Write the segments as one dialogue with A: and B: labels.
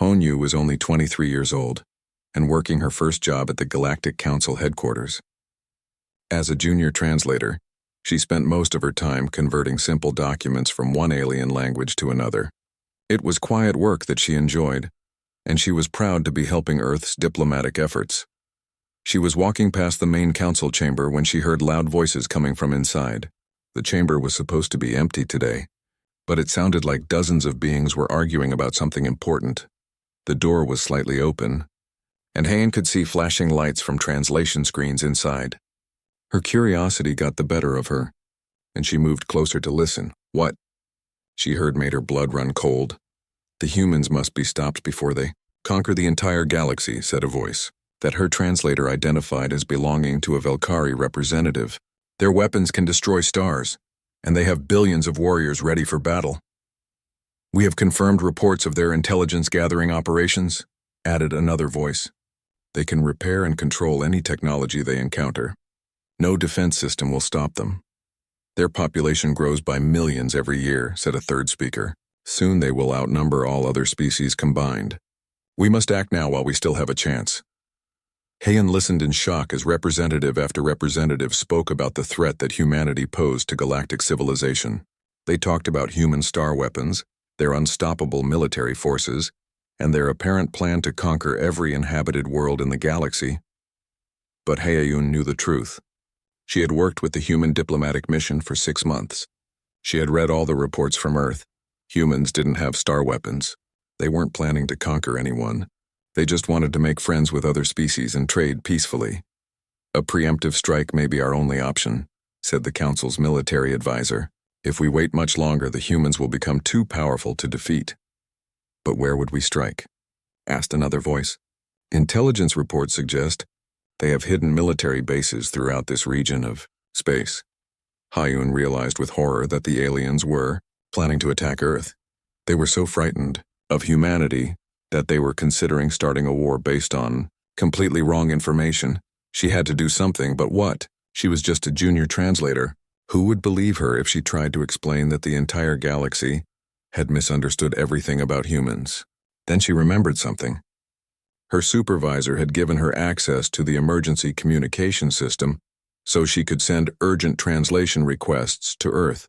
A: Onyu was only 23 years old and working her first job at the Galactic Council headquarters. As a junior translator, she spent most of her time converting simple documents from one alien language to another. It was quiet work that she enjoyed, and she was proud to be helping Earth's diplomatic efforts. She was walking past the main council chamber when she heard loud voices coming from inside. The chamber was supposed to be empty today, but it sounded like dozens of beings were arguing about something important. The door was slightly open, and Hayan could see flashing lights from translation screens inside. Her curiosity got the better of her, and she moved closer to listen. What she heard made her blood run cold. The humans must be stopped before they conquer the entire galaxy, said a voice that her translator identified as belonging to a Velkari representative. Their weapons can destroy stars, and they have billions of warriors ready for battle. We have confirmed reports of their intelligence-gathering operations, added another voice. They can repair and control any technology they encounter. No defense system will stop them. Their population grows by millions every year, said a third speaker. Soon they will outnumber all other species combined. We must act now while we still have a chance. Hayan listened in shock as representative after representative spoke about the threat that humanity posed to galactic civilization. They talked about human star weapons, their unstoppable military forces, and their apparent plan to conquer every inhabited world in the galaxy. But Hayan knew the truth. She had worked with the human diplomatic mission for 6 months. She had read all the reports from Earth. Humans didn't have star weapons. They weren't planning to conquer anyone. They just wanted to make friends with other species and trade peacefully. A preemptive strike may be our only option, said the Council's military advisor. If we wait much longer, the humans will become too powerful to defeat. But where would we strike? Asked another voice. Intelligence reports suggest they have hidden military bases throughout this region of space. Hayun realized with horror that the aliens were planning to attack Earth. They were so frightened of humanity that they were considering starting a war based on completely wrong information. She had to do something, but what? She was just a junior translator. Who would believe her if she tried to explain that the entire galaxy had misunderstood everything about humans? Then she remembered something. Her supervisor had given her access to the emergency communication system so she could send urgent translation requests to Earth.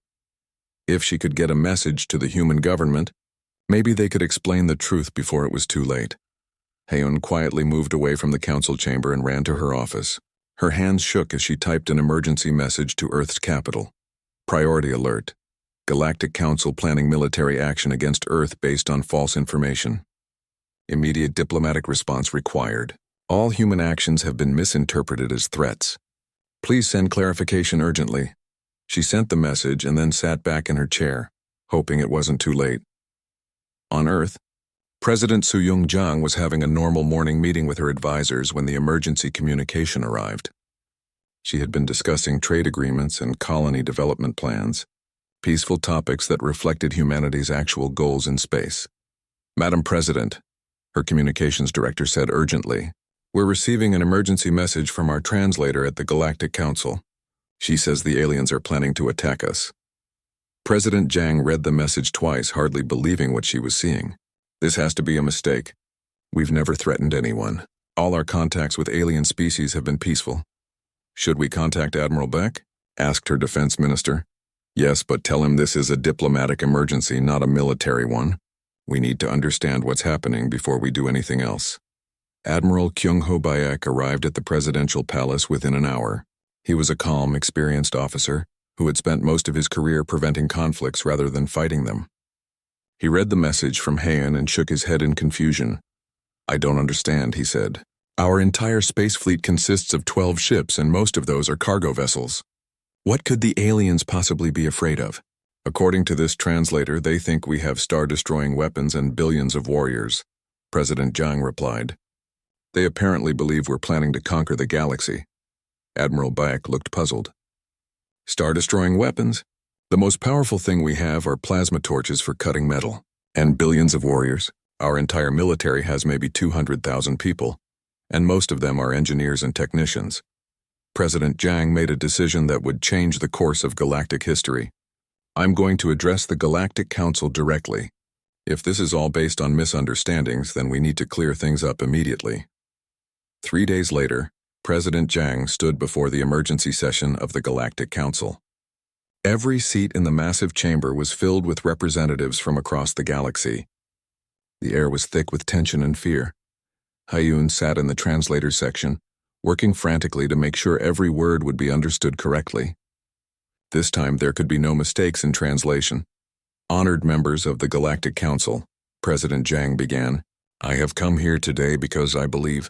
A: If she could get a message to the human government, maybe they could explain the truth before it was too late. Hayan quietly moved away from the council chamber and ran to her office. Her hands shook as she typed an emergency message to Earth's capital. Priority alert. Galactic Council planning military action against Earth based on false information. Immediate diplomatic response required. All human actions have been misinterpreted as threats. Please send clarification urgently. She sent the message and then sat back in her chair, hoping it wasn't too late. On Earth, President Suyung Jang was having a normal morning meeting with her advisors when the emergency communication arrived. She had been discussing trade agreements and colony development plans, peaceful topics that reflected humanity's actual goals in space. Madam President, her communications director said urgently, we're receiving an emergency message from our translator at the Galactic Council. She says the aliens are planning to attack us. President Jang read the message twice, hardly believing what she was seeing. This has to be a mistake. We've never threatened anyone. All our contacts with alien species have been peaceful. Should we contact Admiral Beck? Asked her defense minister. Yes, but tell him this is a diplomatic emergency, not a military one. We need to understand what's happening before we do anything else. Admiral Kyung-ho Bayek arrived at the presidential palace within an hour. He was a calm, experienced officer who had spent most of his career preventing conflicts rather than fighting them. He read the message from Hayan and shook his head in confusion. I don't understand, he said. Our entire space fleet consists of 12 ships, and most of those are cargo vessels. What could the aliens possibly be afraid of? According to this translator, they think we have star-destroying weapons and billions of warriors, President Jang replied. They apparently believe we're planning to conquer the galaxy. Admiral Bayek looked puzzled. Star-destroying weapons? The most powerful thing we have are plasma torches for cutting metal. And billions of warriors. Our entire military has maybe 200,000 people, and most of them are engineers and technicians. President Jang made a decision that would change the course of galactic history. I'm going to address the Galactic Council directly. If this is all based on misunderstandings, then we need to clear things up immediately. 3 days later, President Jiang stood before the emergency session of the Galactic Council. Every seat in the massive chamber was filled with representatives from across the galaxy. The air was thick with tension and fear. Hyun sat in the translator section, working frantically to make sure every word would be understood correctly. This time there could be no mistakes in translation. Honored members of the Galactic Council, President Jiang began, I have come here today because I believe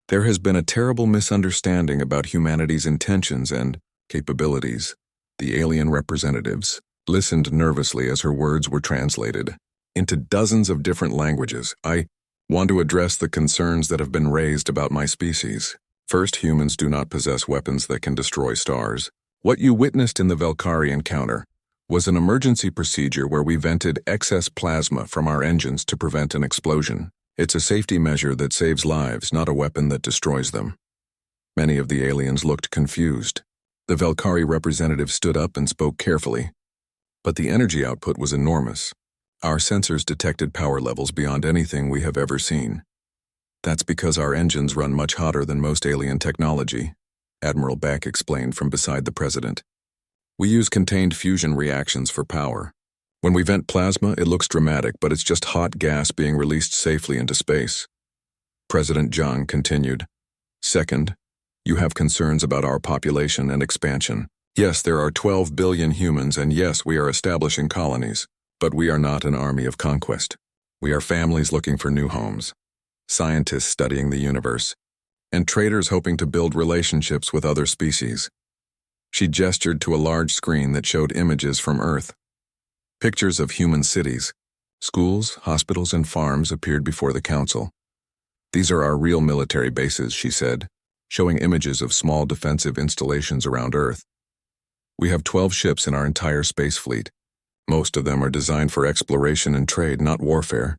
A: there has been a terrible misunderstanding about humanity's intentions and capabilities. The alien representatives listened nervously as her words were translated into dozens of different languages. I want to address the concerns that have been raised about my species. First, humans do not possess weapons that can destroy stars. What you witnessed in the Valkyrie encounter was an emergency procedure where we vented excess plasma from our engines to prevent an explosion. It's a safety measure that saves lives, not a weapon that destroys them. Many of the aliens looked confused. The Valkyrie representative stood up and spoke carefully. But the energy output was enormous. Our sensors detected power levels beyond anything we have ever seen. That's because our engines run much hotter than most alien technology, Admiral Beck explained from beside the president. We use contained fusion reactions for power. When we vent plasma, it looks dramatic, but it's just hot gas being released safely into space. President Jiang continued. Second, you have concerns about our population and expansion. Yes, there are 12 billion humans, and yes, we are establishing colonies. But we are not an army of conquest. We are families looking for new homes, scientists studying the universe, and traders hoping to build relationships with other species. She gestured to a large screen that showed images from Earth. Pictures of human cities, schools, hospitals, and farms appeared before the council. These are our real military bases, she said, showing images of small defensive installations around Earth. We have 12 ships in our entire space fleet. Most of them are designed for exploration and trade, not warfare.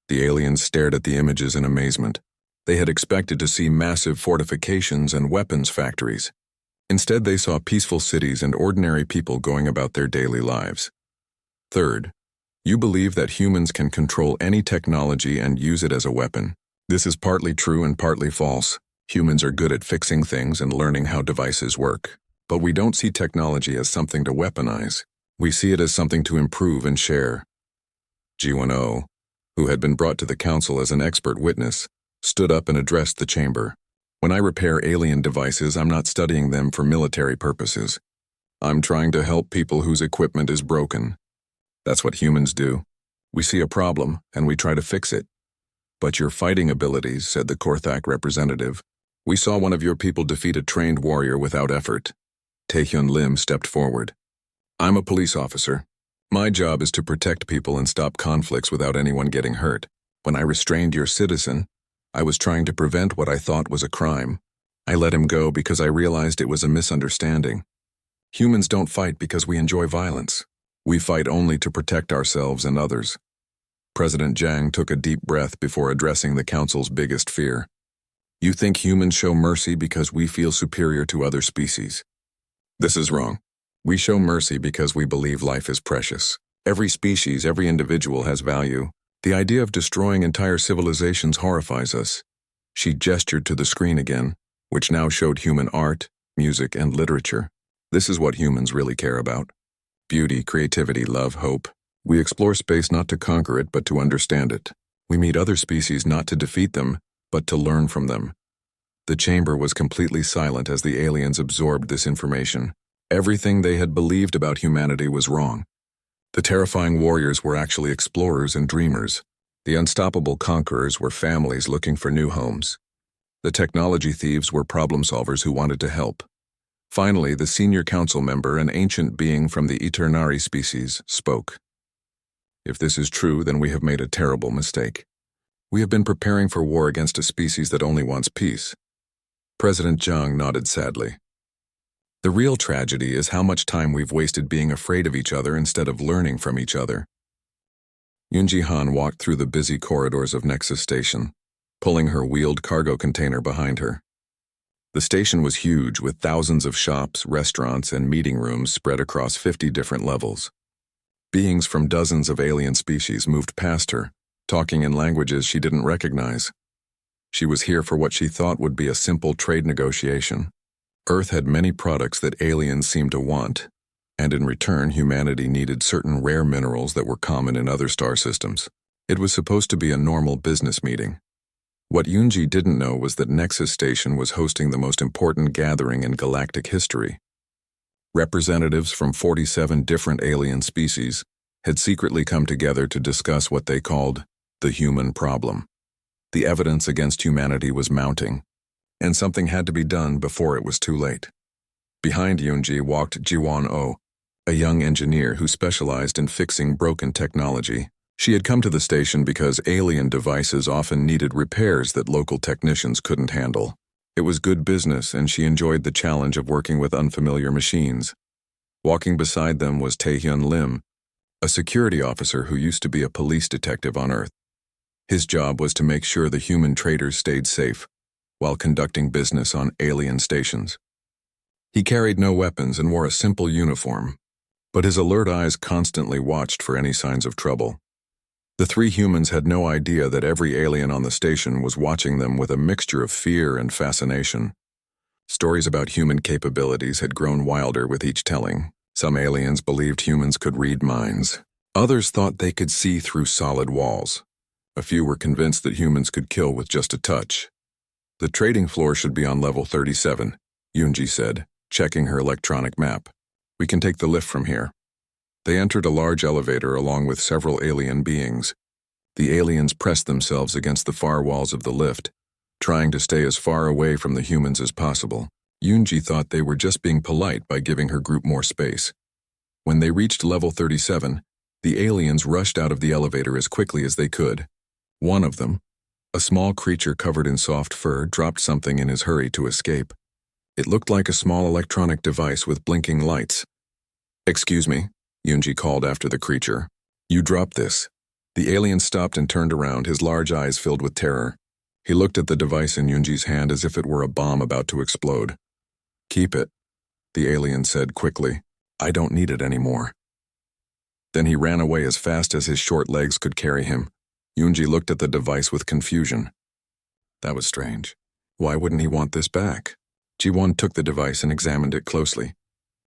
A: The aliens stared at the images in amazement. They had expected to see massive fortifications and weapons factories. Instead, they saw peaceful cities and ordinary people going about their daily lives. Third, you believe that humans can control any technology and use it as a weapon. This is partly true and partly false. Humans are good at fixing things and learning how devices work. But we don't see technology as something to weaponize. We see it as something to improve and share. G1O, who had been brought to the council as an expert witness, stood up and addressed the chamber. When I repair alien devices, I'm not studying them for military purposes. I'm trying to help people whose equipment is broken. That's what humans do. We see a problem, and we try to fix it. But your fighting abilities, said the Korthak representative. We saw one of your people defeat a trained warrior without effort. Taehyun Lim stepped forward. I'm a police officer. My job is to protect people and stop conflicts without anyone getting hurt. When I restrained your citizen, I was trying to prevent what I thought was a crime. I let him go because I realized it was a misunderstanding. Humans don't fight because we enjoy violence. We fight only to protect ourselves and others. President Jiang took a deep breath before addressing the council's biggest fear. You think humans show mercy because we feel superior to other species. This is wrong. We show mercy because we believe life is precious. Every species, every individual has value. The idea of destroying entire civilizations horrifies us. She gestured to the screen again, which now showed human art, music, and literature. This is what humans really care about. Beauty, creativity, love, hope. We explore space not to conquer it, but to understand it. We meet other species not to defeat them, but to learn from them. The chamber was completely silent as the aliens absorbed this information. Everything they had believed about humanity was wrong. The terrifying warriors were actually explorers and dreamers. The unstoppable conquerors were families looking for new homes. The technology thieves were problem solvers who wanted to help. Finally, the senior council member, an ancient being from the Eternari species, spoke. If this is true, then we have made a terrible mistake. We have been preparing for war against a species that only wants peace. President Jiang nodded sadly. The real tragedy is how much time we've wasted being afraid of each other instead of learning from each other. Yoonji Han walked through the busy corridors of Nexus Station, pulling her wheeled cargo container behind her. The station was huge, with thousands of shops, restaurants, and meeting rooms spread across 50 different levels. Beings from dozens of alien species moved past her, talking in languages she didn't recognize. She was here for what she thought would be a simple trade negotiation. Earth had many products that aliens seemed to want, and in return humanity needed certain rare minerals that were common in other star systems. It was supposed to be a normal business meeting. What Yunji didn't know was that Nexus Station was hosting the most important gathering in galactic history. Representatives from 47 different alien species had secretly come together to discuss what they called the human problem. The evidence against humanity was mounting, and something had to be done before it was too late. Behind Yunji walked Jiwon-Oh, a young engineer who specialized in fixing broken technology. She had come to the station because alien devices often needed repairs that local technicians couldn't handle. It was good business, and she enjoyed the challenge of working with unfamiliar machines. Walking beside them was Taehyun Lim, a security officer who used to be a police detective on Earth. His job was to make sure the human traders stayed safe while conducting business on alien stations. He carried no weapons and wore a simple uniform, but his alert eyes constantly watched for any signs of trouble. The three humans had no idea that every alien on the station was watching them with a mixture of fear and fascination. Stories about human capabilities had grown wilder with each telling. Some aliens believed humans could read minds. Others thought they could see through solid walls. A few were convinced that humans could kill with just a touch. The trading floor should be on level 37, Yunji said, checking her electronic map. We can take the lift from here. They entered a large elevator along with several alien beings. The aliens pressed themselves against the far walls of the lift, trying to stay as far away from the humans as possible. Yunji thought they were just being polite by giving her group more space. When they reached level 37, the aliens rushed out of the elevator as quickly as they could. One of them, a small creature covered in soft fur, dropped something in his hurry to escape. It looked like a small electronic device with blinking lights. "Excuse me," Yunji called after the creature. "You dropped this." The alien stopped and turned around, his large eyes filled with terror. He looked at the device in Yunji's hand as if it were a bomb about to explode. "Keep it," the alien said quickly. "I don't need it anymore." Then he ran away as fast as his short legs could carry him. Yunji looked at the device with confusion. That was strange. Why wouldn't he want this back? Jiwon took the device and examined it closely.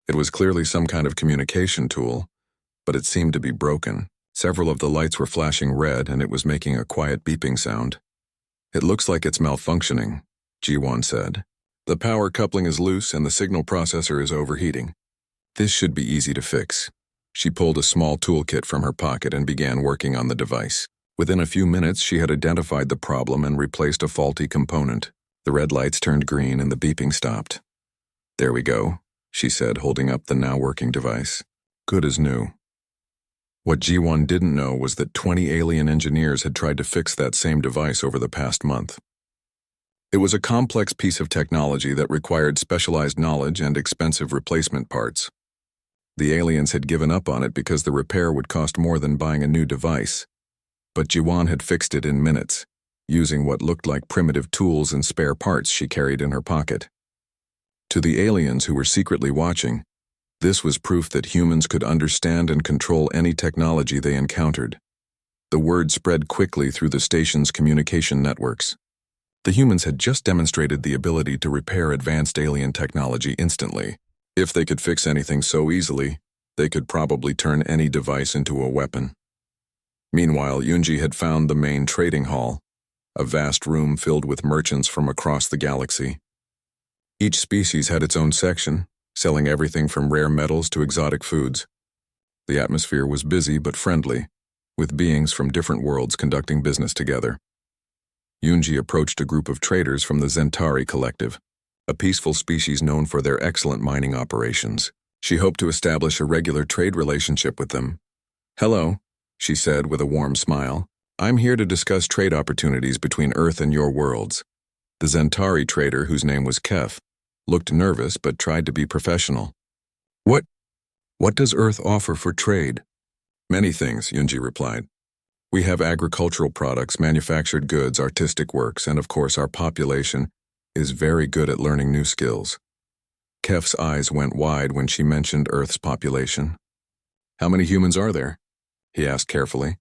A: It was clearly some kind of communication tool, but it seemed to be broken. Several of the lights were flashing red, and it was making a quiet beeping sound. "It looks like it's malfunctioning," Jiwon said. "The power coupling is loose and the signal processor is overheating. This should be easy to fix." She pulled a small toolkit from her pocket and began working on the device. Within a few minutes, she had identified the problem and replaced a faulty component. The red lights turned green and the beeping stopped. "There we go," she said, holding up the now working device. "Good as new." What Jiwon didn't know was that 20 alien engineers had tried to fix that same device over the past month. It was a complex piece of technology that required specialized knowledge and expensive replacement parts. The aliens had given up on it because the repair would cost more than buying a new device. But Jiwon had fixed it in minutes, using what looked like primitive tools and spare parts she carried in her pocket. To the aliens who were secretly watching, this was proof that humans could understand and control any technology they encountered. The word spread quickly through the station's communication networks. The humans had just demonstrated the ability to repair advanced alien technology instantly. If they could fix anything so easily, they could probably turn any device into a weapon. Meanwhile, Yunji had found the main trading hall, a vast room filled with merchants from across the galaxy. Each species had its own section, selling everything from rare metals to exotic foods. The atmosphere was busy but friendly, with beings from different worlds conducting business together. Yunji approached a group of traders from the Zentari Collective, a peaceful species known for their excellent mining operations. She hoped to establish a regular trade relationship with them. "Hello," she said with a warm smile. "I'm here to discuss trade opportunities between Earth and your worlds." The Zentari trader, whose name was Kef, looked nervous but tried to be professional. What does Earth offer for trade?" "Many things," Yunji replied. "We have agricultural products, manufactured goods, artistic works, and of course our population is very good at learning new skills." Kef's eyes went wide when she mentioned Earth's population. How many humans are there? He asked carefully.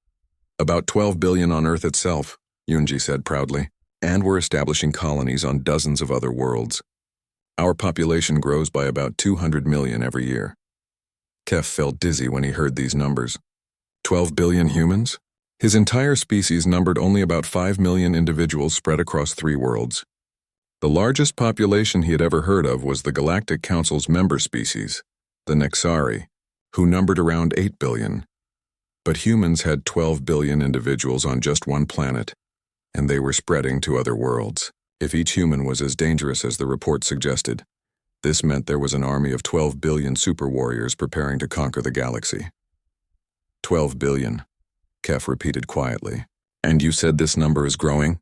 A: About 12 billion on Earth itself, Yunji said proudly, and we're establishing colonies on dozens of other worlds. Our population grows by about 200 million every year. Kef felt dizzy when he heard these numbers. 12 billion humans? His entire species numbered only about 5 million individuals spread across 3 worlds. The largest population he had ever heard of was the Galactic Council's member species, the Nexari, who numbered around 8 billion. But humans had 12 billion individuals on just one planet, and they were spreading to other worlds. If each human was as dangerous as the report suggested, this meant there was an army of 12 billion super warriors preparing to conquer the galaxy. 12 billion, Kef repeated quietly. And you said this number is growing?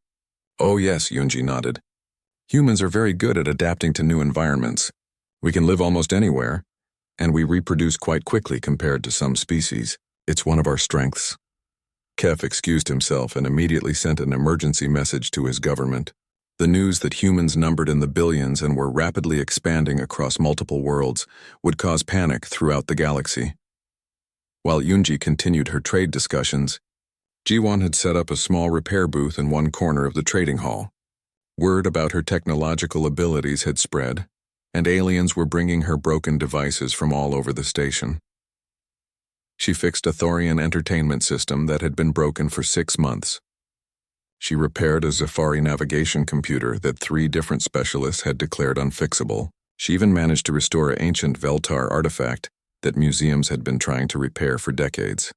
A: Oh yes, Yunji nodded. Humans are very good at adapting to new environments. We can live almost anywhere, and we reproduce quite quickly compared to some species. It's one of our strengths. Kef excused himself and immediately sent an emergency message to his government. The news that humans numbered in the billions and were rapidly expanding across multiple worlds would cause panic throughout the galaxy. While Yunji continued her trade discussions, Jiwon had set up a small repair booth in one corner of the trading hall. Word about her technological abilities had spread, and aliens were bringing her broken devices from all over the station. She fixed a Thorian entertainment system that had been broken for 6 months. She repaired a Zafari navigation computer that 3 different specialists had declared unfixable. She even managed to restore an ancient Veltar artifact that museums had been trying to repair for decades.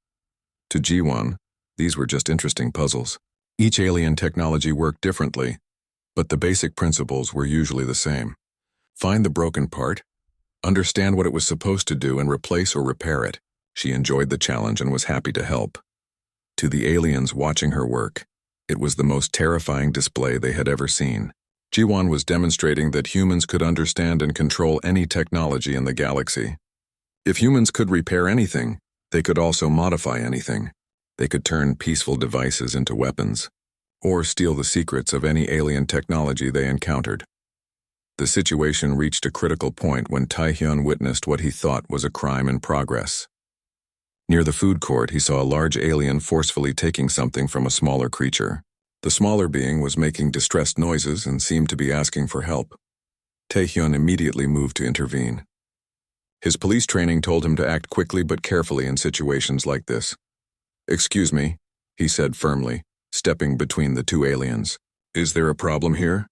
A: To Jiwon, these were just interesting puzzles. Each alien technology worked differently, but the basic principles were usually the same. Find the broken part, understand what it was supposed to do, and replace or repair it. She enjoyed the challenge and was happy to help. To the aliens watching her work, it was the most terrifying display they had ever seen. Jiwon was demonstrating that humans could understand and control any technology in the galaxy. If humans could repair anything, they could also modify anything. They could turn peaceful devices into weapons, or steal the secrets of any alien technology they encountered. The situation reached a critical point when Taehyun witnessed what he thought was a crime in progress. Near the food court, he saw a large alien forcefully taking something from a smaller creature. The smaller being was making distressed noises and seemed to be asking for help. Taehyun immediately moved to intervene. His police training told him to act quickly but carefully in situations like this. "Excuse me," he said firmly, stepping between the 2 aliens. "Is there a problem here?"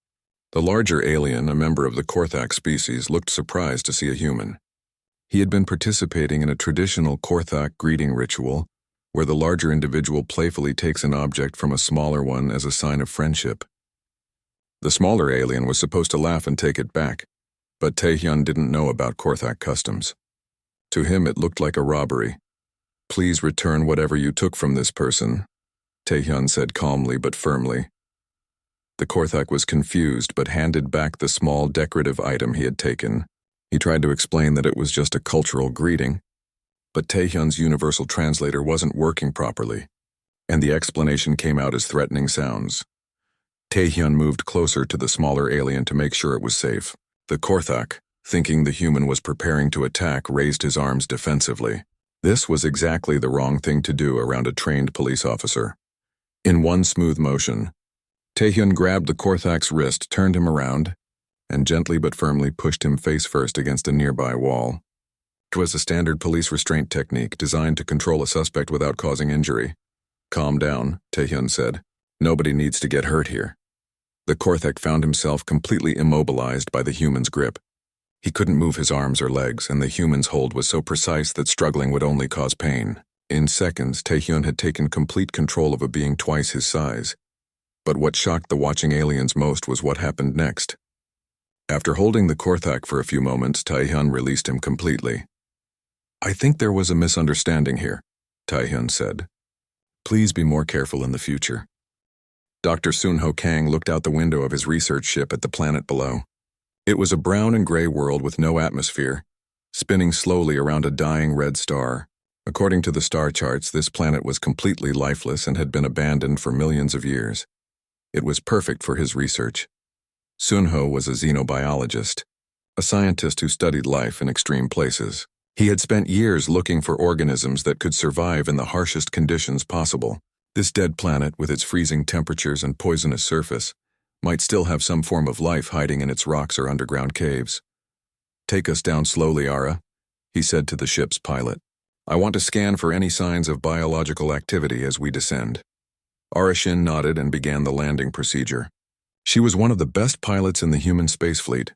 A: The larger alien, a member of the Korthak species, looked surprised to see a human. He had been participating in a traditional Korthak greeting ritual, where the larger individual playfully takes an object from a smaller one as a sign of friendship. The smaller alien was supposed to laugh and take it back, but Taehyun didn't know about Korthak customs. To him it looked like a robbery. "Please return whatever you took from this person," Taehyun said calmly but firmly. The Korthak was confused but handed back the small decorative item he had taken. He tried to explain that it was just a cultural greeting, but Taehyun's universal translator wasn't working properly, and the explanation came out as threatening sounds. Taehyun moved closer to the smaller alien to make sure it was safe. The Korthak, thinking the human was preparing to attack, raised his arms defensively. This was exactly the wrong thing to do around a trained police officer. In one smooth motion, Taehyun grabbed the Korthak's wrist, turned him around, and gently but firmly pushed him face first against a nearby wall. It was a standard police restraint technique designed to control a suspect without causing injury. "Calm down," Taehyun said. "Nobody needs to get hurt here." The Korthak found himself completely immobilized by the human's grip. He couldn't move his arms or legs, and the human's hold was so precise that struggling would only cause pain. In seconds, Taehyun had taken complete control of a being twice his size. But what shocked the watching aliens most was what happened next. After holding the Korthak for a few moments, Taehyun released him completely. "I think there was a misunderstanding here," Taehyun said. "Please be more careful in the future." Dr. Sunho Kang looked out the window of his research ship at the planet below. It was a brown and gray world with no atmosphere, spinning slowly around a dying red star. According to the star charts, this planet was completely lifeless and had been abandoned for millions of years. It was perfect for his research. Sunho was a xenobiologist, a scientist who studied life in extreme places. He had spent years looking for organisms that could survive in the harshest conditions possible. This dead planet, with its freezing temperatures and poisonous surface, might still have some form of life hiding in its rocks or underground caves. "Take us down slowly, Ara," he said to the ship's pilot. "I want to scan for any signs of biological activity as we descend." Arashin nodded and began the landing procedure. She was one of the best pilots in the human space fleet,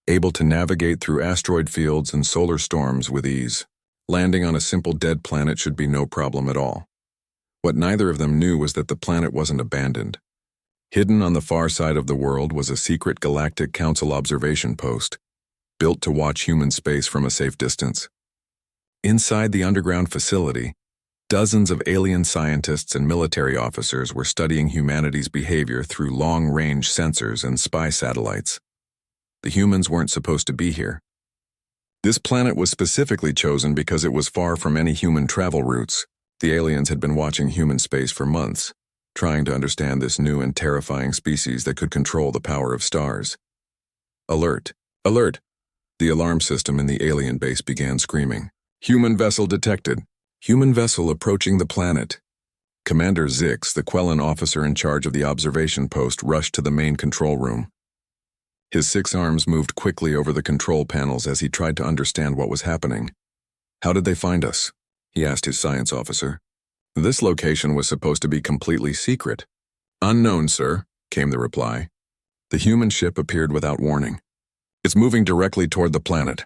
A: able to navigate through asteroid fields and solar storms with ease. Landing on a simple dead planet should be no problem at all. What neither of them knew was that the planet wasn't abandoned. Hidden on the far side of the world was a secret Galactic Council observation post, built to watch human space from a safe distance. Inside the underground facility, dozens of alien scientists and military officers were studying humanity's behavior through long-range sensors and spy satellites. The humans weren't supposed to be here. This planet was specifically chosen because it was far from any human travel routes. The aliens had been watching human space for months, trying to understand this new and terrifying species that could control the power of stars. "Alert! Alert!" The alarm system in the alien base began screaming. "Human vessel detected. Human vessel approaching the planet." Commander Zix, the Quellan officer in charge of the observation post, rushed to the main control room. His 6 arms moved quickly over the control panels as he tried to understand what was happening. "How did they find us?" he asked his science officer. "This location was supposed to be completely secret." "Unknown, sir," came the reply. The human ship appeared without warning. "It's moving directly toward the planet."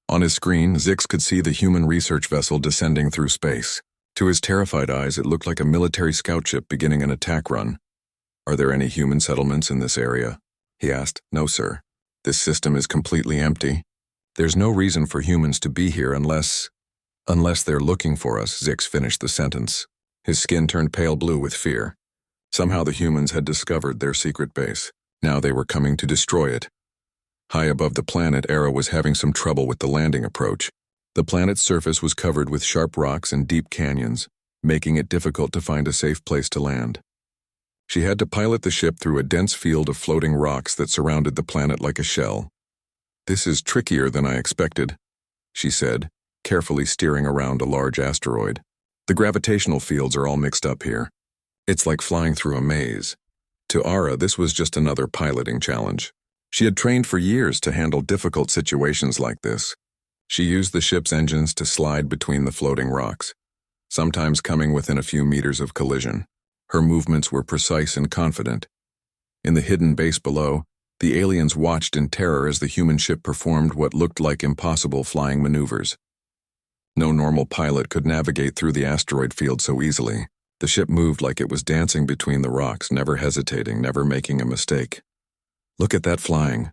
A: On his screen, Zix could see the human research vessel descending through space. To his terrified eyes, it looked like a military scout ship beginning an attack run. "Are there any human settlements in this area?" he asked. "No, sir. This system is completely empty. There's no reason for humans to be here unless they're looking for us," Zix finished the sentence. His skin turned pale blue with fear. Somehow the humans had discovered their secret base. Now they were coming to destroy it. High above the planet, Era was having some trouble with the landing approach. The planet's surface was covered with sharp rocks and deep canyons, making it difficult to find a safe place to land. She had to pilot the ship through a dense field of floating rocks that surrounded the planet like a shell. "This is trickier than I expected," she said, carefully steering around a large asteroid. "The gravitational fields are all mixed up here. It's like flying through a maze." To Ara, this was just another piloting challenge. She had trained for years to handle difficult situations like this. She used the ship's engines to slide between the floating rocks, sometimes coming within a few meters of collision. Her movements were precise and confident. In the hidden base below, the aliens watched in terror as the human ship performed what looked like impossible flying maneuvers. No normal pilot could navigate through the asteroid field so easily. The ship moved like it was dancing between the rocks, never hesitating, never making a mistake. "Look at that flying,"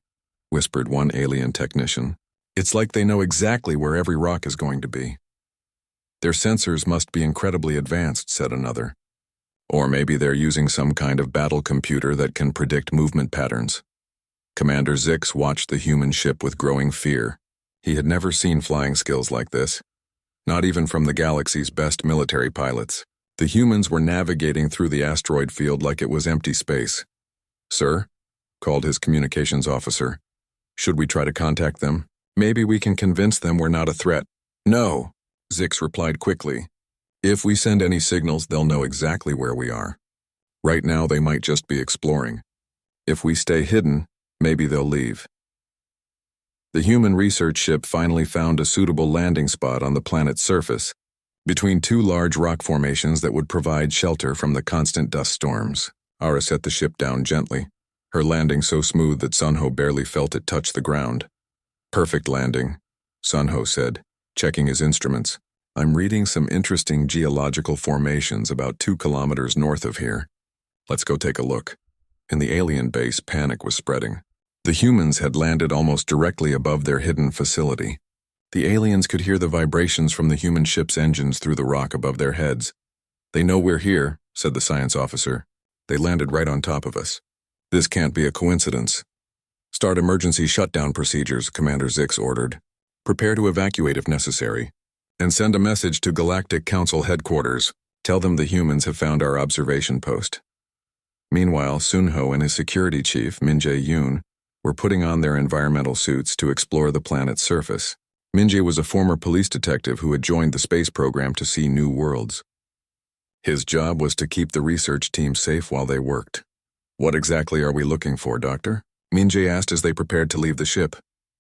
A: whispered one alien technician. "It's like they know exactly where every rock is going to be." "Their sensors must be incredibly advanced," said another. "Or maybe they're using some kind of battle computer that can predict movement patterns." Commander Zix watched the human ship with growing fear. He had never seen flying skills like this, not even from the galaxy's best military pilots. The humans were navigating through the asteroid field like it was empty space. "Sir?" called his communications officer. "Should we try to contact them? Maybe we can convince them we're not a threat." "No," Zix replied quickly. "If we send any signals, they'll know exactly where we are. Right now, they might just be exploring. If we stay hidden, maybe they'll leave." The human research ship finally found a suitable landing spot on the planet's surface, between 2 large rock formations that would provide shelter from the constant dust storms. Ara set the ship down gently, her landing so smooth that Sunho barely felt it touch the ground. "Perfect landing," Sunho said, checking his instruments. "I'm reading some interesting geological formations about 2 kilometers north of here. Let's go take a look." In the alien base, panic was spreading. The humans had landed almost directly above their hidden facility. The aliens could hear the vibrations from the human ship's engines through the rock above their heads. "They know we're here," said the science officer. "They landed right on top of us. This can't be a coincidence." "Start emergency shutdown procedures," Commander Zix ordered. "Prepare to evacuate if necessary. And send a message to Galactic Council headquarters. Tell them the humans have found our observation post." Meanwhile, Sunho and his security chief, Min Jae-yoon, were putting on their environmental suits to explore the planet's surface. Minjae was a former police detective who had joined the space program to see new worlds. His job was to keep the research team safe while they worked. "What exactly are we looking for, Doctor?" Minjae asked as they prepared to leave the ship.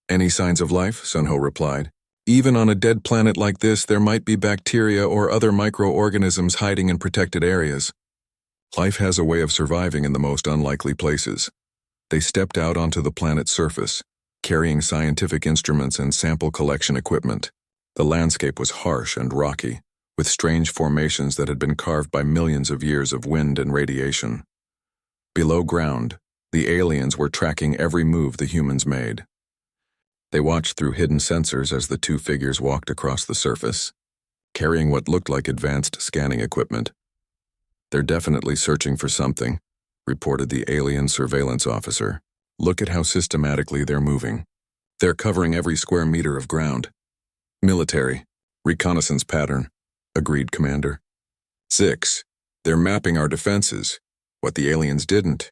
A: "Any signs of life?" Sunho replied. "Even on a dead planet like this, there might be bacteria or other microorganisms hiding in protected areas. Life has a way of surviving in the most unlikely places." They stepped out onto the planet's surface, carrying scientific instruments and sample collection equipment. The landscape was harsh and rocky, with strange formations that had been carved by millions of years of wind and radiation. Below ground, the aliens were tracking every move the humans made. They watched through hidden sensors as the two figures walked across the surface, carrying what looked like advanced scanning equipment. "They're definitely searching for something," reported the alien surveillance officer. "Look at how systematically they're moving. They're covering every square meter of ground." "Military, reconnaissance pattern," agreed Commander. "6. They're mapping our defenses. What the aliens didn't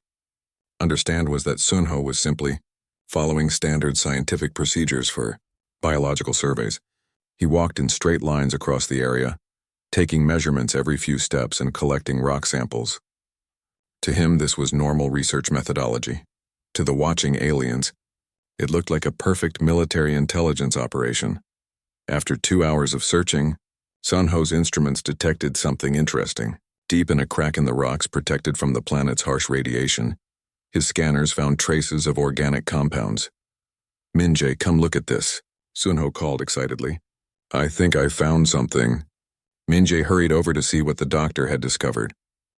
A: understand was that Sunho was simply following standard scientific procedures for biological surveys. He walked in straight lines across the area, taking measurements every few steps and collecting rock samples. To him, this was normal research methodology. To the watching aliens, it looked like a perfect military intelligence operation. After 2 hours of searching, Sunho's instruments detected something interesting. Deep in a crack in the rocks protected from the planet's harsh radiation, his scanners found traces of organic compounds. "Minjae, come look at this," Sunho called excitedly. "I think I found something." Minjae hurried over to see what the doctor had discovered.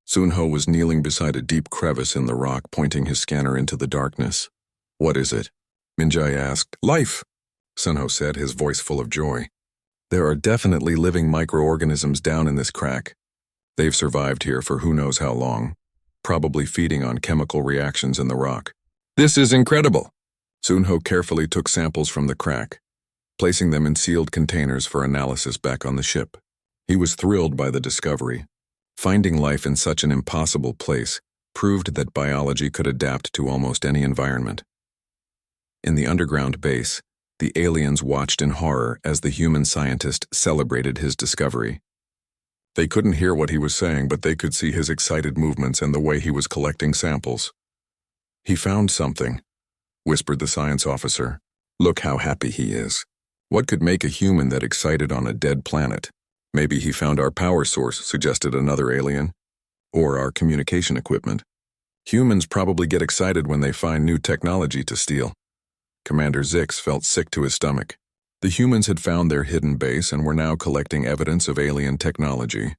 A: Sunho was kneeling beside a deep crevice in the rock, pointing his scanner into the darkness. "What is it?" Minjae asked. "Life," Sunho said, his voice full of joy. "There are definitely living microorganisms down in this crack. They've survived here for who knows how long, probably feeding on chemical reactions in the rock." "This is incredible." Sunho carefully took samples from the crack, placing them in sealed containers for analysis back on the ship. He was thrilled by the discovery. Finding life in such an impossible place proved that biology could adapt to almost any environment. In the underground base, the aliens watched in horror as the human scientist celebrated his discovery. They couldn't hear what he was saying, but they could see his excited movements and the way he was collecting samples. "He found something," whispered the science officer. "Look how happy he is. What could make a human that excited on a dead planet?" "Maybe he found our power source," suggested another alien. "Or our communication equipment. Humans probably get excited when they find new technology to steal." Commander Zix felt sick to his stomach. The humans had found their hidden base and were now collecting evidence of alien technology.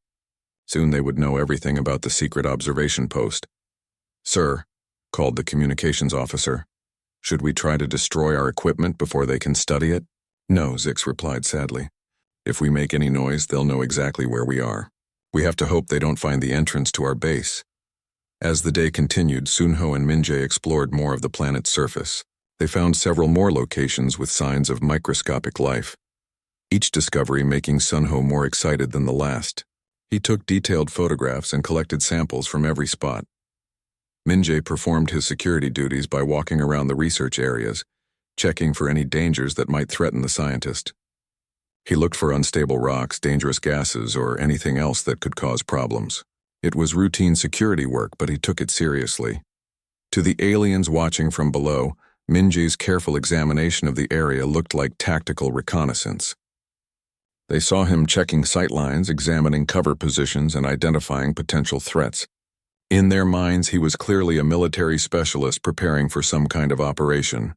A: Soon they would know everything about the secret observation post. "Sir," called the communications officer, "should we try to destroy our equipment before they can study it?" "No," Zix replied sadly. "If we make any noise, they'll know exactly where we are. We have to hope they don't find the entrance to our base." As the day continued, Sunho and Minjae explored more of the planet's surface. They found several more locations with signs of microscopic life, each discovery making Sunho more excited than the last. He took detailed photographs and collected samples from every spot. Minjae performed his security duties by walking around the research areas, checking for any dangers that might threaten the scientist. He looked for unstable rocks, dangerous gases, or anything else that could cause problems. It was routine security work, but he took it seriously. To the aliens watching from below, Minjae's careful examination of the area looked like tactical reconnaissance. They saw him checking sightlines, examining cover positions, and identifying potential threats. In their minds, he was clearly a military specialist preparing for some kind of operation.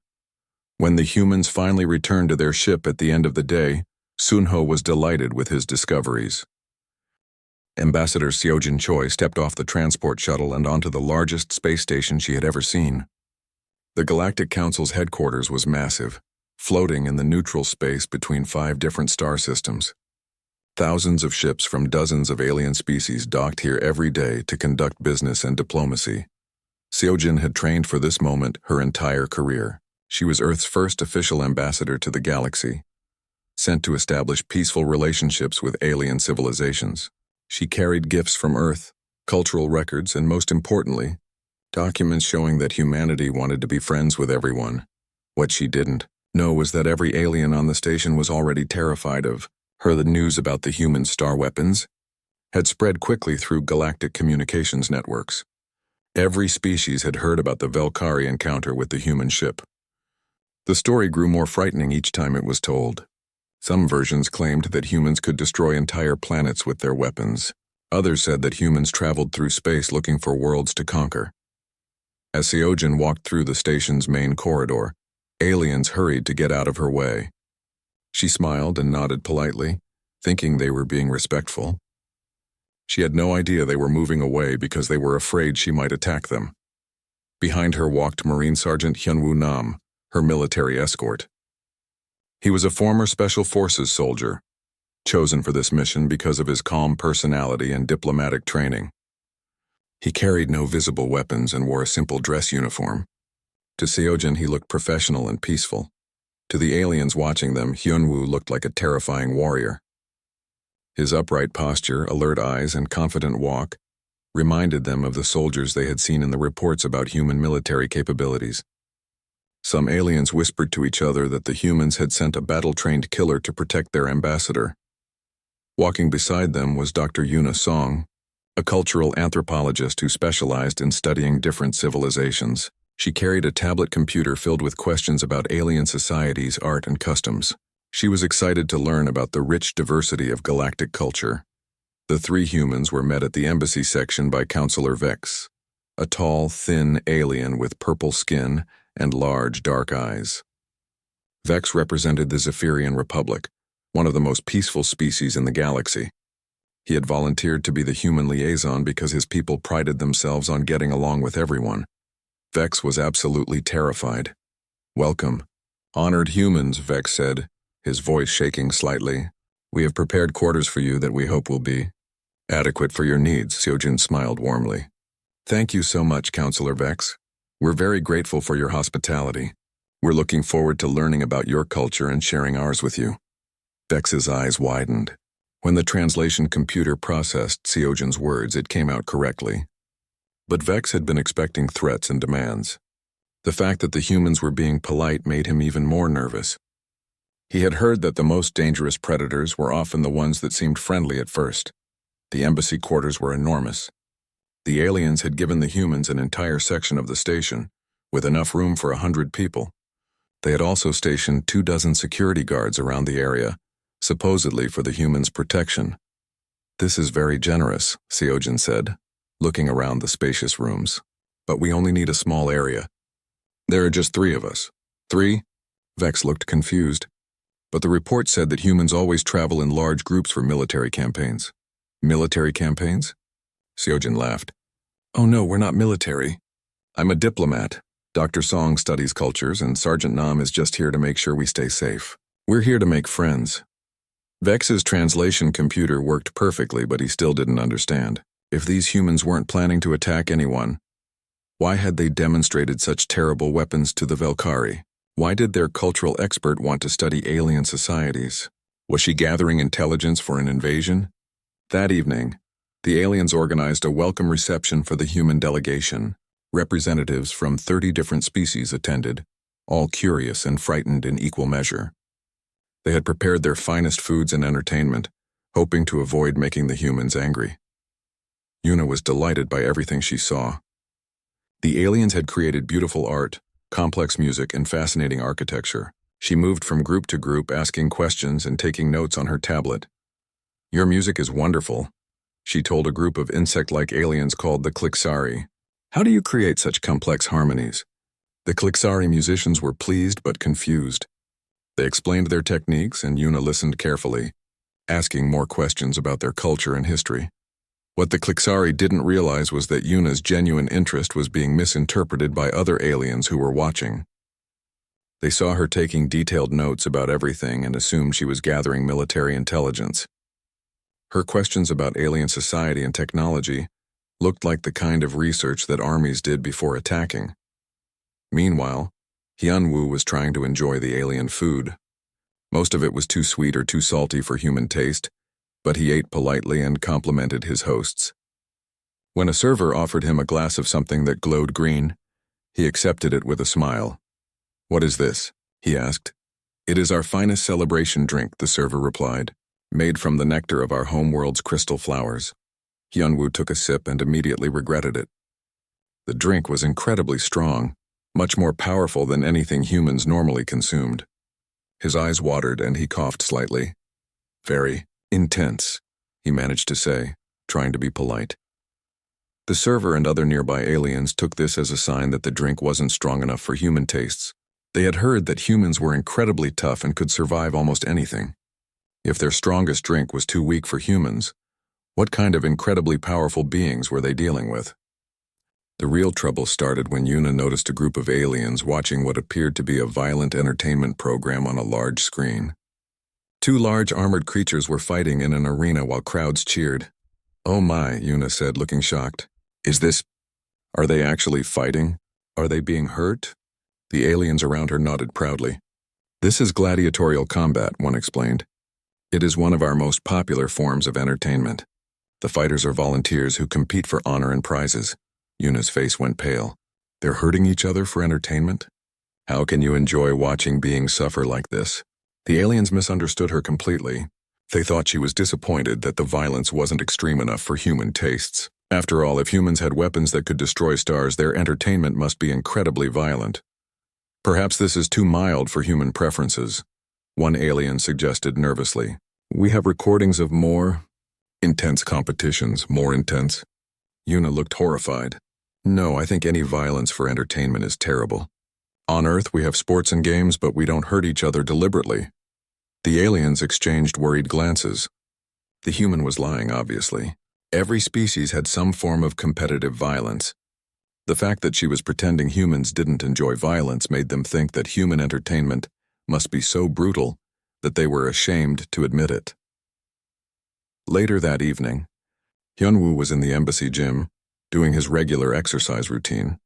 A: When the humans finally returned to their ship at the end of the day, Sunho was delighted with his discoveries. Ambassador Seojin Choi stepped off the transport shuttle and onto the largest space station she had ever seen. The Galactic Council's headquarters was massive, floating in the neutral space between 5 different star systems. Thousands of ships from dozens of alien species docked here every day to conduct business and diplomacy. Seojin had trained for this moment her entire career. She was Earth's first official ambassador to the galaxy, sent to establish peaceful relationships with alien civilizations. She carried gifts from Earth, cultural records, and most importantly, documents showing that humanity wanted to be friends with everyone. What she didn't, know was that every alien on the station was already terrified of her. The news about the human star weapons had spread quickly through galactic communications networks. Every species had heard about the Velkari encounter with the human ship. The story grew more frightening each time it was told. Some versions claimed that humans could destroy entire planets with their weapons. Others said that humans traveled through space looking for worlds to conquer. As Seojin walked through the station's main corridor, aliens hurried to get out of her way. She smiled and nodded politely, thinking they were being respectful. She had no idea they were moving away because they were afraid she might attack them. Behind her walked Marine Sergeant Hyunwoo Nam, her military escort. He was a former Special Forces soldier, chosen for this mission because of his calm personality and diplomatic training. He carried no visible weapons and wore a simple dress uniform. To Seojin, he looked professional and peaceful. To the aliens watching them, Hyunwoo looked like a terrifying warrior. His upright posture, alert eyes, and confident walk reminded them of the soldiers they had seen in the reports about human military capabilities. Some aliens whispered to each other that the humans had sent a battle-trained killer to protect their ambassador. Walking beside them was Dr. Yuna Song, a cultural anthropologist who specialized in studying different civilizations. She carried a tablet computer filled with questions about alien societies, art, and customs. She was excited to learn about the rich diversity of galactic culture. The three humans were met at the embassy section by Counselor Vex, a tall, thin alien with purple skin and large, dark eyes. Vex represented the Zephyrian Republic, one of the most peaceful species in the galaxy. He had volunteered to be the human liaison because his people prided themselves on getting along with everyone. Vex was absolutely terrified. "Welcome. Honored humans," Vex said, his voice shaking slightly. "We have prepared quarters for you that we hope will be adequate for your needs." Seojin smiled warmly. "Thank you so much, Counselor Vex. We're very grateful for your hospitality. We're looking forward to learning about your culture and sharing ours with you." Vex's eyes widened. When the translation computer processed Seojin's words, it came out correctly. But Vex had been expecting threats and demands. The fact that the humans were being polite made him even more nervous. He had heard that the most dangerous predators were often the ones that seemed friendly at first. The embassy quarters were enormous. The aliens had given the humans an entire section of the station, with enough room for 100 people. They had also stationed 24 security guards around the area, supposedly for the humans' protection. "This is very generous," Seojin said, looking around the spacious rooms. "But we only need a small area. There are just 3 of us." "3?" Vex looked confused. "But the report said that humans always travel in large groups for military campaigns." "Military campaigns?" Seojin laughed. "Oh no, we're not military. I'm a diplomat. Dr. Song studies cultures, and Sergeant Nam is just here to make sure we stay safe. We're here to make friends." Vex's translation computer worked perfectly, but he still didn't understand. If these humans weren't planning to attack anyone, why had they demonstrated such terrible weapons to the Velkari? Why did their cultural expert want to study alien societies? Was she gathering intelligence for an invasion? That evening, the aliens organized a welcome reception for the human delegation. Representatives from 30 different species attended, all curious and frightened in equal measure. They had prepared their finest foods and entertainment, hoping to avoid making the humans angry. Yuna was delighted by everything she saw. The aliens had created beautiful art, complex music, and fascinating architecture. She moved from group to group, asking questions and taking notes on her tablet. "Your music is wonderful," she told a group of insect-like aliens called the Klixari. "How do you create such complex harmonies?" The Klixari musicians were pleased but confused. They explained their techniques, and Yuna listened carefully, asking more questions about their culture and history. What the Klixari didn't realize was that Yuna's genuine interest was being misinterpreted by other aliens who were watching. They saw her taking detailed notes about everything and assumed she was gathering military intelligence. Her questions about alien society and technology looked like the kind of research that armies did before attacking. Meanwhile, Hyunwoo was trying to enjoy the alien food. Most of it was too sweet or too salty for human taste, but he ate politely and complimented his hosts. When a server offered him a glass of something that glowed green, he accepted it with a smile. "What is this?" he asked, "It is our finest celebration drink," the server replied, "made from the nectar of our homeworld's crystal flowers." Hyunwoo took a sip and immediately regretted it. The drink was incredibly strong, much more powerful than anything humans normally consumed. His eyes watered and he coughed slightly. "Very intense," he managed to say, trying to be polite. The server and other nearby aliens took this as a sign that the drink wasn't strong enough for human tastes. They had heard that humans were incredibly tough and could survive almost anything. If their strongest drink was too weak for humans, what kind of incredibly powerful beings were they dealing with? The real trouble started when Yuna noticed a group of aliens watching what appeared to be a violent entertainment program on a large screen. Two large armored creatures were fighting in an arena while crowds cheered. "Oh my," Yuna said, looking shocked. Are they actually fighting? Are they being hurt?" The aliens around her nodded proudly. "This is gladiatorial combat," one explained. "It is one of our most popular forms of entertainment. The fighters are volunteers who compete for honor and prizes." Yuna's face went pale. "They're hurting each other for entertainment? How can you enjoy watching beings suffer like this?" The aliens misunderstood her completely. They thought she was disappointed that the violence wasn't extreme enough for human tastes. After all, if humans had weapons that could destroy stars, their entertainment must be incredibly violent. "Perhaps this is too mild for human preferences," one alien suggested nervously. "We have recordings of more intense competitions, more intense." Yuna looked horrified. "No, I think any violence for entertainment is terrible. On Earth we have sports and games, but we don't hurt each other deliberately." The aliens exchanged worried glances. The human was lying, obviously. Every species had some form of competitive violence. The fact that she was pretending humans didn't enjoy violence made them think that human entertainment must be so brutal that they were ashamed to admit it. Later that evening, Hyunwoo was in the embassy gym, doing his regular exercise routine.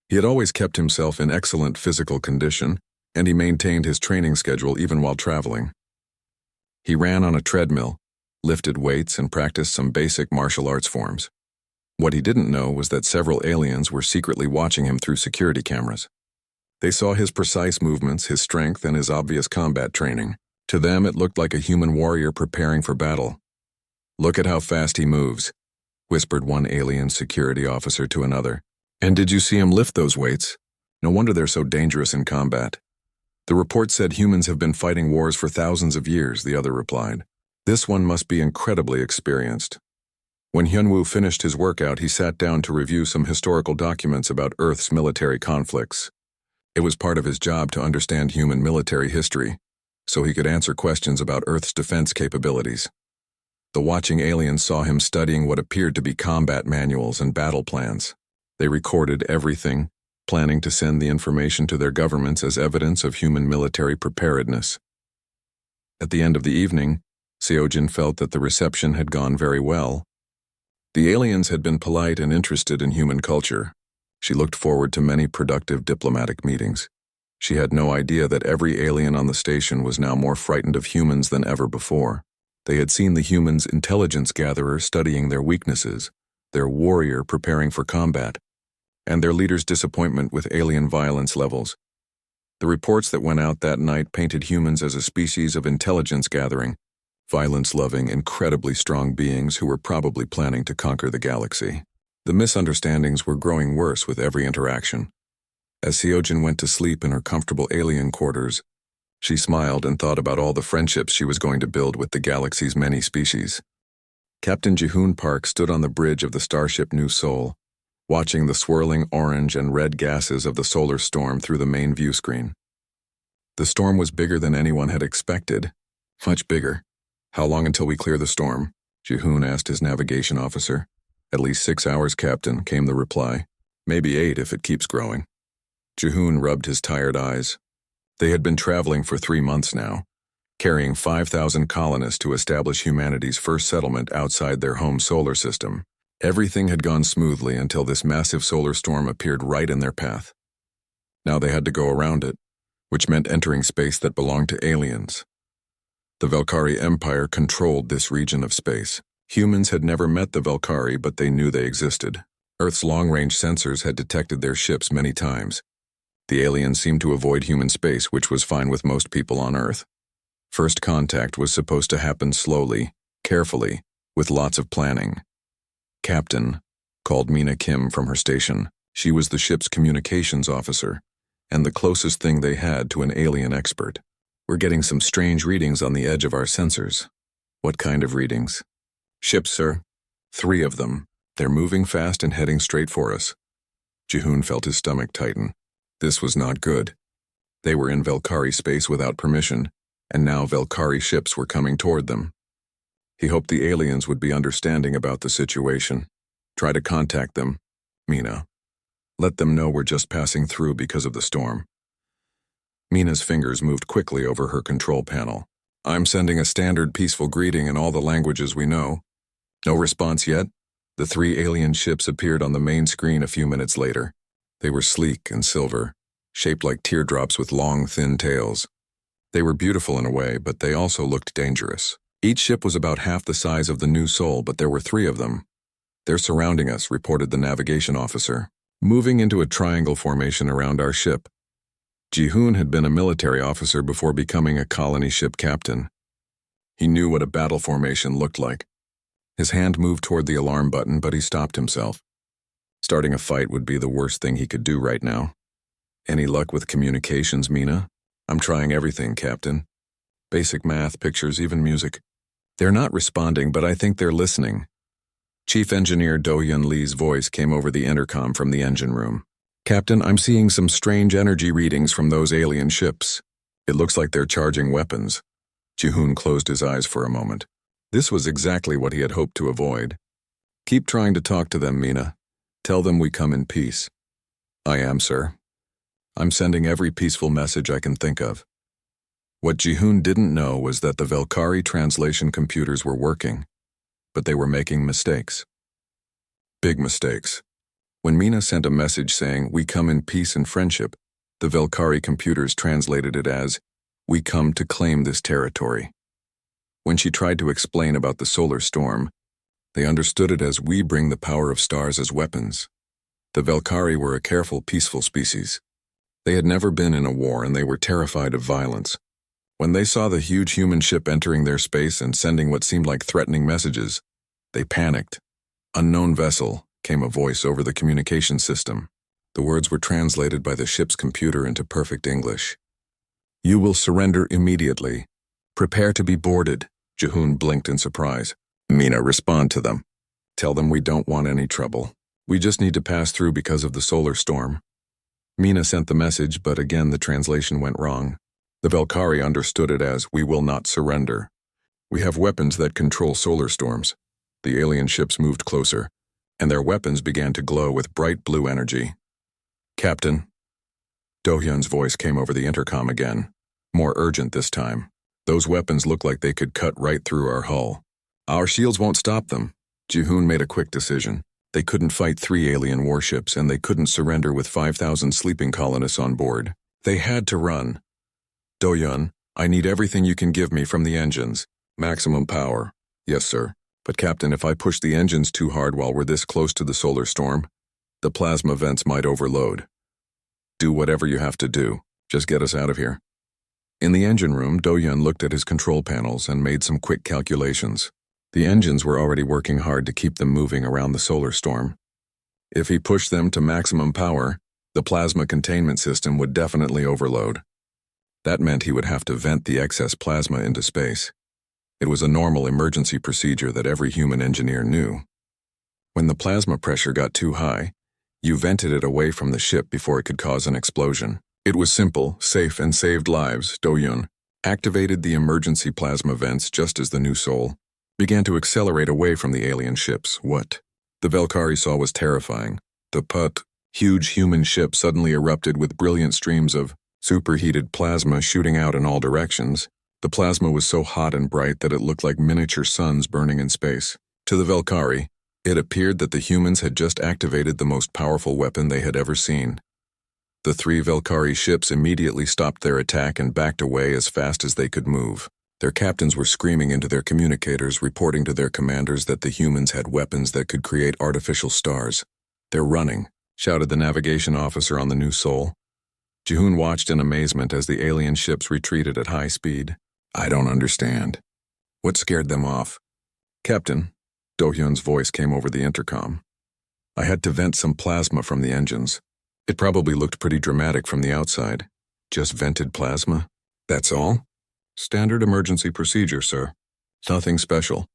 A: He had always kept himself in excellent physical condition, and he maintained his training schedule even while traveling. He ran on a treadmill, lifted weights, and practiced some basic martial arts forms. What he didn't know was that several aliens were secretly watching him through security cameras. They saw his precise movements, his strength, and his obvious combat training. To them, it looked like a human warrior preparing for battle. "Look at how fast he moves," whispered one alien security officer to another. "And did you see him lift those weights? No wonder they're so dangerous in combat." "The report said humans have been fighting wars for thousands of years," the other replied. "This one must be incredibly experienced." When Hyunwoo finished his workout, he sat down to review some historical documents about Earth's military conflicts. It was part of his job to understand human military history, so he could answer questions about Earth's defense capabilities. The watching aliens saw him studying what appeared to be combat manuals and battle plans. They recorded everything, planning to send the information to their governments as evidence of human military preparedness. At the end of the evening, Seojin felt that the reception had gone very well. The aliens had been polite and interested in human culture. She looked forward to many productive diplomatic meetings. She had no idea that every alien on the station was now more frightened of humans than ever before. They had seen the humans' intelligence gatherer studying their weaknesses, their warrior preparing for combat, and their leader's disappointment with alien violence levels. The reports that went out that night painted humans as a species of intelligence gathering, violence-loving, incredibly strong beings who were probably planning to conquer the galaxy. The misunderstandings were growing worse with every interaction. As Seojin went to sleep in her comfortable alien quarters, she smiled and thought about all the friendships she was going to build with the galaxy's many species. Captain Jihoon Park stood on the bridge of the starship New Seoul, watching the swirling orange and red gases of the solar storm through the main view screen. The storm was bigger than anyone had expected. Much bigger. "How long until we clear the storm?" Jihoon asked his navigation officer. "At least 6 hours, Captain," came the reply. "Maybe 8 if it keeps growing." Jihoon rubbed his tired eyes. They had been traveling for 3 months now, carrying 5,000 colonists to establish humanity's first settlement outside their home solar system. Everything had gone smoothly until this massive solar storm appeared right in their path. Now they had to go around it, which meant entering space that belonged to aliens. The Velkari Empire controlled this region of space. Humans had never met the Velkari, but they knew they existed. Earth's long-range sensors had detected their ships many times. The aliens seemed to avoid human space, which was fine with most people on Earth. First contact was supposed to happen slowly, carefully, with lots of planning. Captain called Mina Kim from her station. She was the ship's communications officer, and the closest thing they had to an alien expert. We're getting some strange readings on the edge of our sensors. What kind of readings? Ships, sir. 3 of them. They're moving fast and heading straight for us. Jihoon felt his stomach tighten. This was not good. They were in Velkari space without permission, and now Velkari ships were coming toward them. He hoped the aliens would be understanding about the situation. Try to contact them, Mina. Let them know we're just passing through because of the storm. Mina's fingers moved quickly over her control panel. I'm sending a standard peaceful greeting in all the languages we know. No response yet? The 3 alien ships appeared on the main screen a few minutes later. They were sleek and silver, shaped like teardrops with long, thin tails. They were beautiful in a way, but they also looked dangerous. Each ship was about half the size of the New Sol, but there were 3 of them. They're surrounding us, reported the navigation officer, moving into a triangle formation around our ship. Jihoon had been a military officer before becoming a colony ship captain. He knew what a battle formation looked like. His hand moved toward the alarm button, but he stopped himself. Starting a fight would be the worst thing he could do right now. Any luck with communications, Mina? I'm trying everything, Captain. Basic math, pictures, even music. They're not responding, but I think they're listening. Chief Engineer Do-Yun Lee's voice came over the intercom from the engine room. Captain, I'm seeing some strange energy readings from those alien ships. It looks like they're charging weapons. Jihoon closed his eyes for a moment. This was exactly what he had hoped to avoid. Keep trying to talk to them, Mina. Tell them we come in peace. I am, sir. I'm sending every peaceful message I can think of. What Jihoon didn't know was that the Velkari translation computers were working, but they were making mistakes. Big mistakes. When Mina sent a message saying, "We come in peace and friendship," the Velkari computers translated it as, "We come to claim this territory." When she tried to explain about the solar storm, they understood it as, "We bring the power of stars as weapons." The Velkari were a careful, peaceful species. They had never been in a war, and they were terrified of violence. When they saw the huge human ship entering their space and sending what seemed like threatening messages, they panicked. "Unknown vessel," came a voice over the communication system. The words were translated by the ship's computer into perfect English. "You will surrender immediately. Prepare to be boarded." Jihoon blinked in surprise. "Mina, respond to them. Tell them we don't want any trouble. We just need to pass through because of the solar storm." Mina sent the message, but again the translation went wrong. The Velkari understood it as, "We will not surrender. We have weapons that control solar storms." The alien ships moved closer, and their weapons began to glow with bright blue energy. "Captain." Do-Hyun's voice came over the intercom again, more urgent this time. "Those weapons look like they could cut right through our hull. Our shields won't stop them." Jihoon made a quick decision. They couldn't fight 3 alien warships, and they couldn't surrender with 5,000 sleeping colonists on board. They had to run. "Do-Hyun, I need everything you can give me from the engines. Maximum power." "Yes, sir. But Captain, if I push the engines too hard while we're this close to the solar storm, the plasma vents might overload." "Do whatever you have to do. Just get us out of here." In the engine room, Do-Hyun looked at his control panels and made some quick calculations. The engines were already working hard to keep them moving around the solar storm. If he pushed them to maximum power, the plasma containment system would definitely overload. That meant he would have to vent the excess plasma into space. It was a normal emergency procedure that every human engineer knew. When the plasma pressure got too high, you vented it away from the ship before it could cause an explosion. It was simple, safe, and saved lives. Do-Hyun activated the emergency plasma vents just as the New Sol began to accelerate away from the alien ships. What the Velkari saw was terrifying. The huge human ship suddenly erupted with brilliant streams of superheated plasma shooting out in all directions. The plasma was so hot and bright that it looked like miniature suns burning in space. To the Velkari, it appeared that the humans had just activated the most powerful weapon they had ever seen. The 3 Velkari ships immediately stopped their attack and backed away as fast as they could move. Their captains were screaming into their communicators, reporting to their commanders that the humans had weapons that could create artificial stars. "They're running," shouted the navigation officer on the New Sol. Jihoon watched in amazement as the alien ships retreated at high speed. I don't understand. What scared them off? Captain, Do-hyun's voice came over the intercom. I had to vent some plasma from the engines. It probably looked pretty dramatic from the outside. Just vented plasma? That's all? Standard emergency procedure, sir. Nothing special.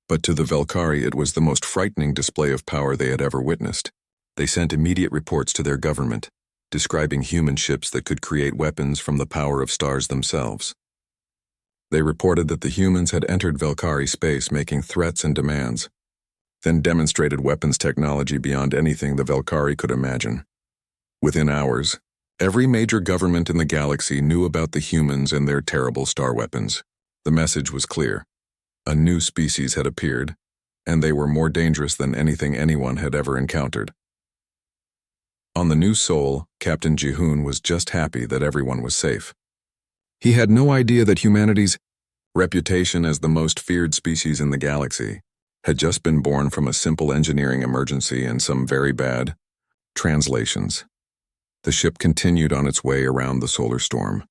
A: But to the Velkari, it was the most frightening display of power they had ever witnessed. They sent immediate reports to their government, describing human ships that could create weapons from the power of stars themselves. They reported that the humans had entered Velkari space making threats and demands, then demonstrated weapons technology beyond anything the Velkari could imagine. Within hours, every major government in the galaxy knew about the humans and their terrible star weapons. The message was clear. A new species had appeared, and they were more dangerous than anything anyone had ever encountered. On the new Sol, Captain Jihoon was just happy that everyone was safe. He had no idea that humanity's reputation as the most feared species in the galaxy had just been born from a simple engineering emergency and some very bad translations. The ship continued on its way around the solar storm,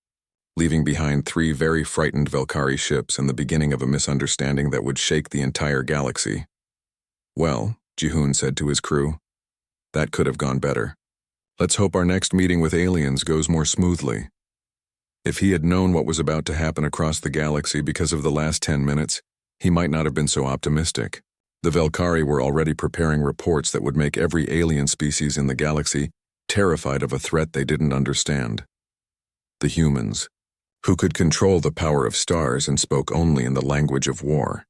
A: leaving behind 3 very frightened Velkari ships and the beginning of a misunderstanding that would shake the entire galaxy. Well, Jihoon said to his crew, that could have gone better. Let's hope our next meeting with aliens goes more smoothly. If he had known what was about to happen across the galaxy because of the last 10 minutes, he might not have been so optimistic. The Velkari were already preparing reports that would make every alien species in the galaxy terrified of a threat they didn't understand. The humans, who could control the power of stars and spoke only in the language of war.